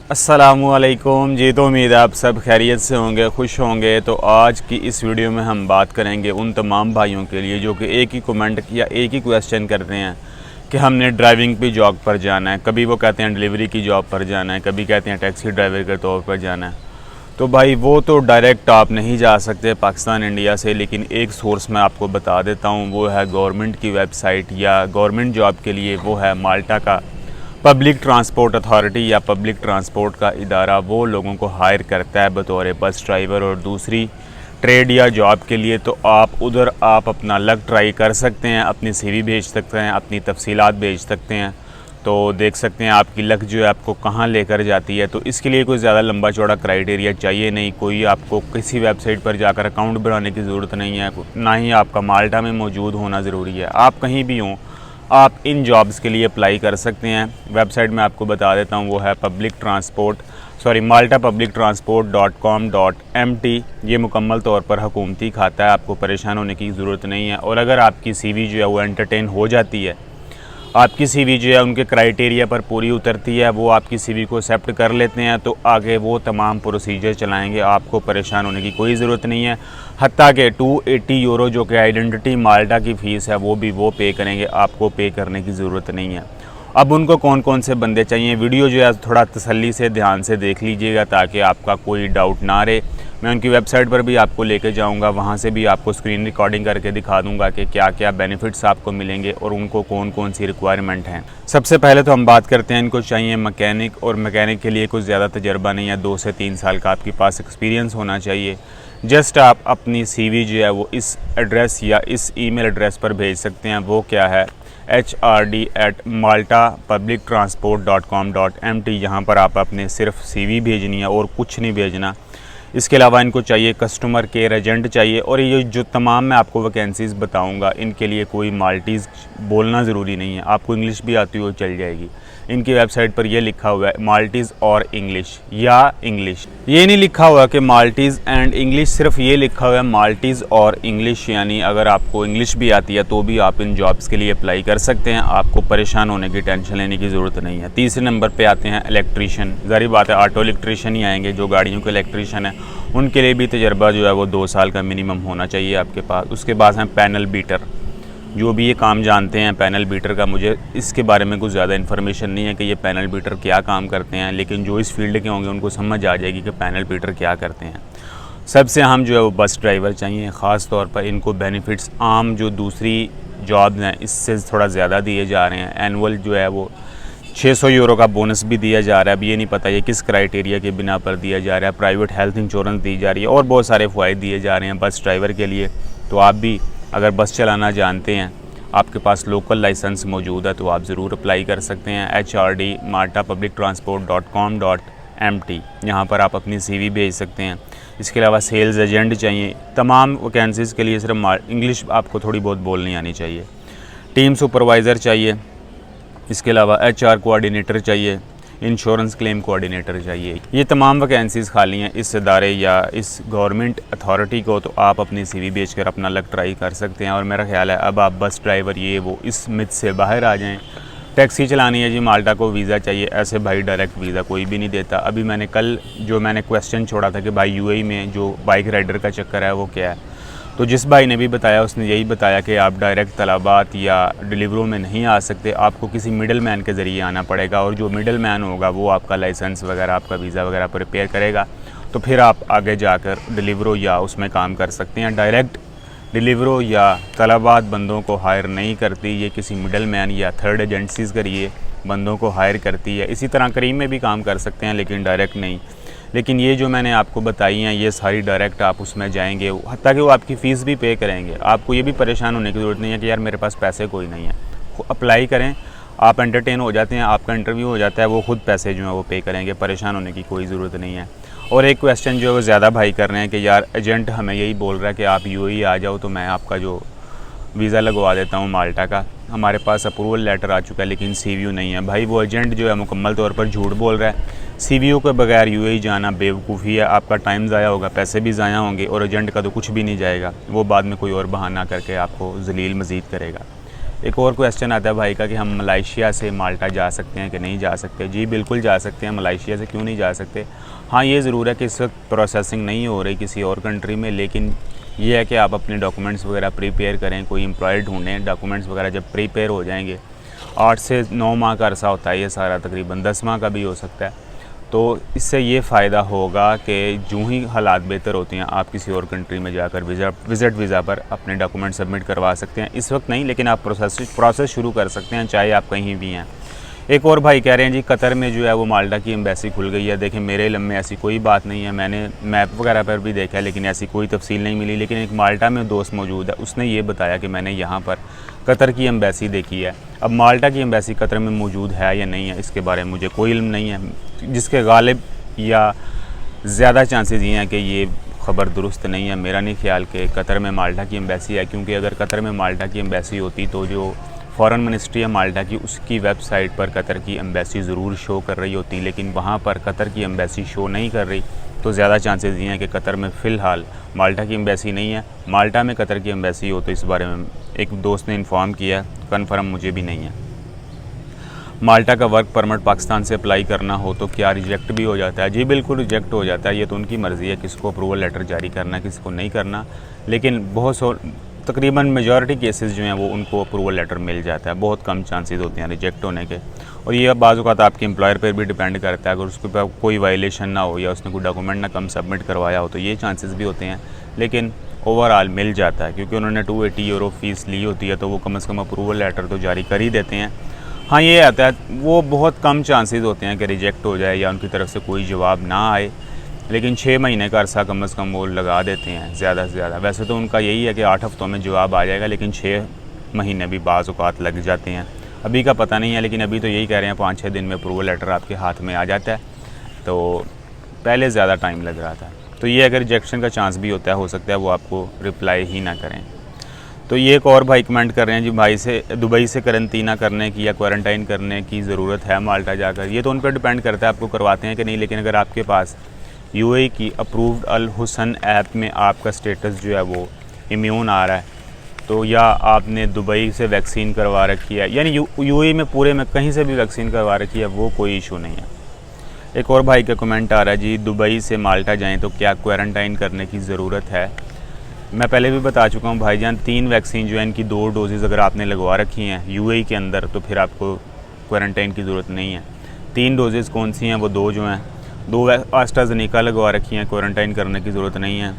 अस्सलामुअलैकुम जी। तो उम्मीद है आप सब खैरियत से होंगे, खुश होंगे। तो आज की इस वीडियो में हम बात करेंगे उन तमाम भाइयों के लिए जो कि एक ही कमेंट या एक ही क्वेश्चन करते हैं कि हमने ड्राइविंग पे जॉब पर जाना है। कभी वो कहते हैं डिलीवरी की जॉब पर जाना है, कभी कहते हैं टैक्सी ड्राइवर के तौर पर जाना है। तो भाई वो तो डायरेक्ट आप नहीं जा सकते पाकिस्तान इंडिया से, लेकिन एक सोर्स मैं आपको बता देता हूँ। वो है गवर्नमेंट की वेबसाइट या गवर्नमेंट जॉब के लिए वो है माल्टा का पब्लिक ट्रांसपोर्ट अथॉरिटी या पब्लिक ट्रांसपोर्ट का इदारा। वो लोगों को हायर करता है बतौर बस ड्राइवर और दूसरी ट्रेड या जॉब के लिए। तो आप उधर आप अपना लक ट्राई कर सकते हैं, अपनी सीवी भेज सकते हैं, अपनी तफसीलात भेज सकते हैं। तो देख सकते हैं आपकी लक जो है आपको कहाँ लेकर जाती है। तो इसके लिए कोई ज़्यादा लंबा चौड़ा क्राइटेरिया चाहिए नहीं। कोई आपको किसी वेबसाइट पर जाकर अकाउंट बनाने की ज़रूरत नहीं है, ना ही आपका माल्टा में मौजूद होना ज़रूरी है। आप कहीं भी हों, आप इन जॉब्स के लिए अप्लाई कर सकते हैं। वेबसाइट में आपको बता देता हूँ, वो है maltapublictransport.com.mt। ये मुकम्मल तौर पर हुकूमती खाता है, आपको परेशान होने की ज़रूरत नहीं है। और अगर आपकी सीवी जो है वो एंटरटेन हो जाती है, आपकी सीवी जो है उनके क्राइटेरिया पर पूरी उतरती है, वो आपकी सीवी को एक्सेप्ट कर लेते हैं, तो आगे वो तमाम प्रोसीजर चलाएंगे। आपको परेशान होने की कोई ज़रूरत नहीं है। हत्ता के 280 यूरो जो कि आइडेंटिटी माल्टा की फ़ीस है वो भी वो पे करेंगे, आपको पे करने की ज़रूरत नहीं है। अब उनको कौन कौन से बंदे चाहिए, वीडियो जो है थोड़ा तसल्ली से ध्यान से देख लीजिएगा ताकि आपका कोई डाउट ना रहे। मैं उनकी वेबसाइट पर भी आपको लेके जाऊंगा, वहाँ से भी आपको स्क्रीन रिकॉर्डिंग करके दिखा दूंगा कि क्या क्या बेनिफिट्स आपको मिलेंगे और उनको कौन कौन सी रिक्वायरमेंट हैं। सबसे पहले तो हम बात करते हैं, इनको चाहिए मैकेनिक, और मैकेनिक के लिए कुछ ज़्यादा तजर्बा नहीं है, 2 से 3 साल का आपके पास एक्सपीरियंस होना चाहिए। जस्ट आप अपनी सीवी जो है वो इस एड्रेस या इस ईमेल एड्रेस पर भेज सकते हैं। वो क्या है, HRD@maltapublictransport.com.mt। यहाँ पर आप अपने सिर्फ सीवी भेजनी है और कुछ नहीं भेजना। इसके अलावा इनको चाहिए कस्टमर केयर एजेंट चाहिए। और ये जो तमाम मैं आपको वैकेंसीज़ बताऊंगा, इनके लिए कोई माल्टीज़ बोलना ज़रूरी नहीं है, आपको इंग्लिश भी आती हो चल जाएगी। इनकी वेबसाइट पर यह लिखा हुआ है माल्टीज़ और इंग्लिश या इंग्लिश, ये नहीं लिखा हुआ कि माल्टीज़ एंड इंग्लिश, सिर्फ ये लिखा हुआ है माल्टीज़ और इंग्लिश। यानी अगर आपको इंग्लिश भी आती है तो भी आप इन जॉब्स के लिए अप्लाई कर सकते हैं, आपको परेशान होने की, टेंशन लेने की ज़रूरत नहीं है। तीसरे नंबर पर आते हैं इलेक्ट्रीशियन। ज़ाहिर बात है ऑटो इलेक्ट्रीशियन ही आएंगे, जो गाड़ियों के इलेक्ट्रीशियन है उनके लिए भी तजर्बा जो है वो 2 साल का मिनिमम होना चाहिए आपके पास। उसके बाद हैं पैनल बीटर, जो भी ये काम जानते हैं पैनल बीटर का। मुझे इसके बारे में कुछ ज़्यादा इन्फॉर्मेशन नहीं है कि ये पैनल बीटर क्या काम करते हैं, लेकिन जो इस फील्ड के होंगे उनको समझ आ जाएगी कि पैनल बीटर क्या करते हैं। सबसे अहम जो है वो बस ड्राइवर चाहिए। ख़ास तौर पर इनको बेनिफिट्स आम जो दूसरी जॉब्स हैं इससे थोड़ा ज़्यादा दिए जा रहे हैं। एनुअल जो है वो 600 यूरो का बोनस भी दिया जा रहा है। अब ये नहीं पता ये किस क्राइटेरिया के बिना पर दिया जा रहा है। प्राइवेट हेल्थ इंश्योरेंस दी जा रही है और बहुत सारे फ़ायदे दिए जा रहे हैं बस ड्राइवर के लिए। तो आप भी अगर बस चलाना जानते हैं, आपके पास लोकल लाइसेंस मौजूद है, तो आप ज़रूर अप्लाई कर सकते हैं। HRD@maltapublictransport.com.mt, यहाँ पर आप अपनी सीवी भेज सकते हैं। इसके अलावा सेल्स एजेंट चाहिए। तमाम वैकेंसीज़ के लिए सिर्फ इंग्लिश आपको थोड़ी बहुत बोलनी आनी चाहिए। टीम सुपरवाइज़र चाहिए। इसके अलावा HR कोऑर्डिनेटर चाहिए, इंश्योरेंस क्लेम कोऑर्डिनेटर चाहिए। ये तमाम वैकेंसीज़ खाली हैं इस इदारे या इस गवर्नमेंट अथॉरिटी को। तो आप अपनी सीवी भेजकर अपना लक ट्राई कर सकते हैं। और मेरा ख्याल है अब आप बस ड्राइवर ये वो इस मिथ से बाहर आ जाएं। टैक्सी चलानी है जी, माल्टा को वीज़ा चाहिए, ऐसे भाई डायरेक्ट वीज़ा कोई भी नहीं देता। अभी मैंने कल जो मैंने क्वेश्चन छोड़ा था कि भाई UAE में जो बाइक राइडर का चक्कर है वो क्या है, तो जिस भाई ने भी बताया उसने यही बताया कि आप डायरेक्ट तलबात या डिलीवरों में नहीं आ सकते, आपको किसी मिडल मैन के ज़रिए आना पड़ेगा। और जो मिडल मैन होगा वो आपका लाइसेंस वगैरह, आपका वीज़ा वगैरह प्रिपेयर करेगा, तो फिर आप आगे जाकर डिलीवरों या उसमें काम कर सकते हैं। डायरेक्ट डिलीवरों या तलबात बंदों को हायर नहीं करती, ये किसी मिडल मैन या थर्ड एजेंसीज़ करिए बंदों को हायर करती है। इसी तरह करीम में भी काम कर सकते हैं लेकिन डायरेक्ट नहीं। लेकिन ये जो मैंने आपको बताई हैं ये सारी डायरेक्ट आप उसमें जाएंगे, हत्ता कि वो आपकी फ़ीस भी पे करेंगे। आपको ये भी परेशान होने की ज़रूरत नहीं है कि यार मेरे पास पैसे कोई नहीं है। अप्लाई करें, आप एंटरटेन हो जाते हैं, आपका इंटरव्यू हो जाता है, वो खुद पैसे जो है वो पे करेंगे, परेशान होने की कोई ज़रूरत नहीं है। और एक क्वेश्चन जो है वो ज़्यादा भाई कर रहे हैं कि यार एजेंट हमें यही बोल रहा है कि आप UAE आ जाओ तो मैं आपका जो वीज़ा लगवा देता हूँ माल्टा का, हमारे पास अप्रूवल लेटर आ चुका है लेकिन CVU नहीं है। भाई वो एजेंट जो है मुकम्मल तौर पर झूठ बोल रहा है। CVU के बगैर UAE जाना बेवकूफ़ी है, आपका टाइम ज़ाया होगा, पैसे भी ज़ाया होंगे और एजेंट का तो कुछ भी नहीं जाएगा, वो बाद में कोई और बहाना करके आपको जलील मज़ीद करेगा। एक और क्वेश्चन आता है भाई का कि हम मलेशिया से माल्टा जा सकते हैं कि नहीं जा सकते। जी बिल्कुल जा सकते हैं, मलेशिया से क्यों नहीं जा सकते। हाँ ये ज़रूर है कि इस वक्त प्रोसेसिंग नहीं हो रही किसी और कंट्री में, लेकिन ये है कि आप अपने डॉक्यूमेंट्स वगैरह प्रिपेयर करें, कोई एम्प्लॉय ढूंढें। डॉक्यूमेंट्स वगैरह जब प्रिपेयर हो जाएंगे, 8 से 9 माह का अरसा होता है ये सारा, तकरीबन 10 माह का भी हो सकता है। तो इससे ये फ़ायदा होगा कि जो ही हालात बेहतर होती हैं आप किसी और कंट्री में जाकर विज़िट वीज़ा पर अपने डॉक्यूमेंट सबमिट करवा सकते हैं। इस वक्त नहीं, लेकिन आप प्रोसेस शुरू कर सकते हैं चाहे आप कहीं भी हैं। एक और भाई कह रहे हैं जी कतर में जो है वो माल्टा की एम्बेसी खुल गई है। देखें मेरे इल्म में ऐसी कोई बात नहीं है, मैंने मैप वगैरह पर भी देखा है लेकिन ऐसी कोई तफसील नहीं मिली। लेकिन एक माल्टा में दोस्त मौजूद है, उसने ये बताया कि मैंने यहाँ पर कतर की एम्बेसी देखी है। अब माल्टा की एम्बेसी कतर में मौजूद है या नहीं है इसके बारे में मुझे कोई इल्म नहीं है, जिसके गालिब या ज़्यादा चांसेस ये हैं कि ये ख़बर दुरुस्त नहीं है। मेरा नहीं ख्याल कि कतर में माल्टा की एम्बेसी है, क्योंकि अगर कतर में माल्टा की एम्बेसी होती तो जो फ़ॉरेन मिनिस्ट्री है माल्टा की, उसकी वेबसाइट पर कतर की एम्बेसी ज़रूर शो कर रही होती, लेकिन वहाँ पर कतर की एम्बेसी शो नहीं कर रही। तो ज़्यादा चांसेस ये हैं कि कतर में फ़िलहाल माल्टा की एम्बेसी नहीं है। माल्टा में कतर की एम्बेसी हो तो इस बारे में एक दोस्त ने इन्फॉर्म किया, कन्फर्म मुझे भी नहीं है। माल्टा का वर्क परमिट पाकिस्तान से अप्लाई करना हो तो क्या रिजेक्ट भी हो जाता है? जी बिल्कुल रिजेक्ट हो जाता है, ये तो उनकी मर्ज़ी है किसको अप्रूवल लेटर जारी करना किसको नहीं करना। लेकिन तकरीबन मेजॉरिटी केसेस जो हैं वो उनको अप्रूवल लेटर मिल जाता है, बहुत कम चांसेस होते हैं रिजेक्ट होने के। और ये बाज़ औक़ात आपके एम्प्लॉयर पर भी डिपेंड करता है, अगर उसके पास कोई वायलेशन ना हो या उसने कोई डॉक्यूमेंट ना कम सबमिट करवाया हो तो ये चांसेस भी होते हैं। लेकिन ओवरऑल मिल जाता है, क्योंकि उन्होंने 280 यूरो फ़ीस ली होती है तो वो कम से कम अप्रूवल लेटर तो जारी कर ही देते हैं। हाँ ये आता है, वो बहुत कम चांसेस होते हैं कि रिजेक्ट हो जाए या उनकी तरफ से कोई जवाब ना आए, लेकिन 6 महीने का अरसा कम से कम वो लगा देते हैं ज़्यादा से ज़्यादा। वैसे तो उनका यही है कि 8 हफ़्तों में जवाब आ जाएगा, लेकिन 6 महीने भी बाज़ औक़ात लग जाते हैं। अभी का पता नहीं है, लेकिन अभी तो यही कह रहे हैं 5-6 दिन में अप्रूवल लेटर आपके हाथ में आ जाता है। तो पहले ज़्यादा टाइम लग रहा था। तो ये अगर रिजेक्शन का चांस भी होता है, हो सकता है वो आपको रिप्लाई ही ना करें। तो ये एक और भाई कमेंट कर रहे हैं जी भाई से दुबई से करंतना करने की या क्वारंटाइन करने की ज़रूरत है माल्टा जाकर। ये तो उन पर डिपेंड करता है आपको करवाते हैं कि नहीं, लेकिन अगर आपके पास यूएई की अप्रूव्ड अल हुसन ऐप में आपका स्टेटस जो है वो इम्यून आ रहा है, तो या आपने दुबई से वैक्सीन करवा रखी है, यानी यूएई में पूरे में कहीं से भी वैक्सीन करवा रखी है, वो कोई इशू नहीं है। एक और भाई का कमेंट आ रहा है जी दुबई से माल्टा जाएं तो क्या क्वारंटाइन करने की ज़रूरत है? मैं पहले भी बता चुका हूँ भाईजान, 3 वैक्सीन जो है इनकी 2 डोजेज़ अगर आपने लगवा रखी हैं यूएई के अंदर तो फिर आपको क्वारंटाइन की ज़रूरत नहीं है। 3 डोजेज़ कौन सी हैं? वो 2 जो हैं, 2 एस्ट्राज़ेनेका लगवा रखी हैं, क्वारंटाइन करने की ज़रूरत नहीं है।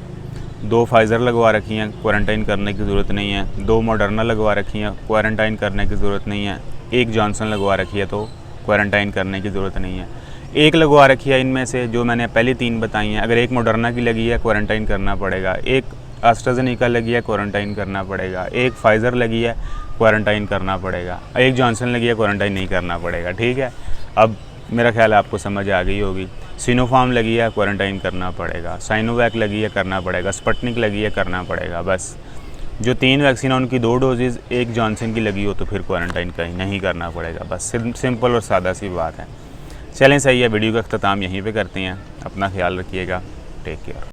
2 फाइज़र लगवा रखी हैं, क्वारंटाइन करने की ज़रूरत नहीं है। 2 मॉडर्ना लगवा रखी हैं, क्वारंटाइन करने की ज़रूरत नहीं है। 1 जॉनसन लगवा रखी है तो क्वारंटाइन करने की ज़रूरत नहीं है। 1 लगवा रखी है इनमें से जो मैंने पहले 3 बताई हैं, अगर 1 मॉडर्ना की लगी है क्वारंटाइन करना पड़ेगा। 1 एस्ट्राज़ेनेका लगी है क्वारंटाइन करना पड़ेगा। 1 फाइज़र लगी है क्वारंटाइन करना पड़ेगा। 1 जॉनसन लगी है क्वारंटाइन नहीं करना पड़ेगा। ठीक है, अब मेरा ख्याल है आपको समझ आ गई होगी। सिनोफार्म लगी है क्वारंटाइन करना पड़ेगा। साइनोवैक लगी है करना पड़ेगा। स्पुतनिक लगी है करना पड़ेगा। बस जो 3 वैक्सीन है उनकी 2 डोजेज़ 1 जॉनसन की लगी हो तो फिर क्वारंटाइन कहीं नहीं करना पड़ेगा। बस सिंपल और सादा सी बात है। चलें सही है, वीडियो का अख्ताम यहीं पे करते हैं। अपना ख्याल रखिएगा, टेक केयर।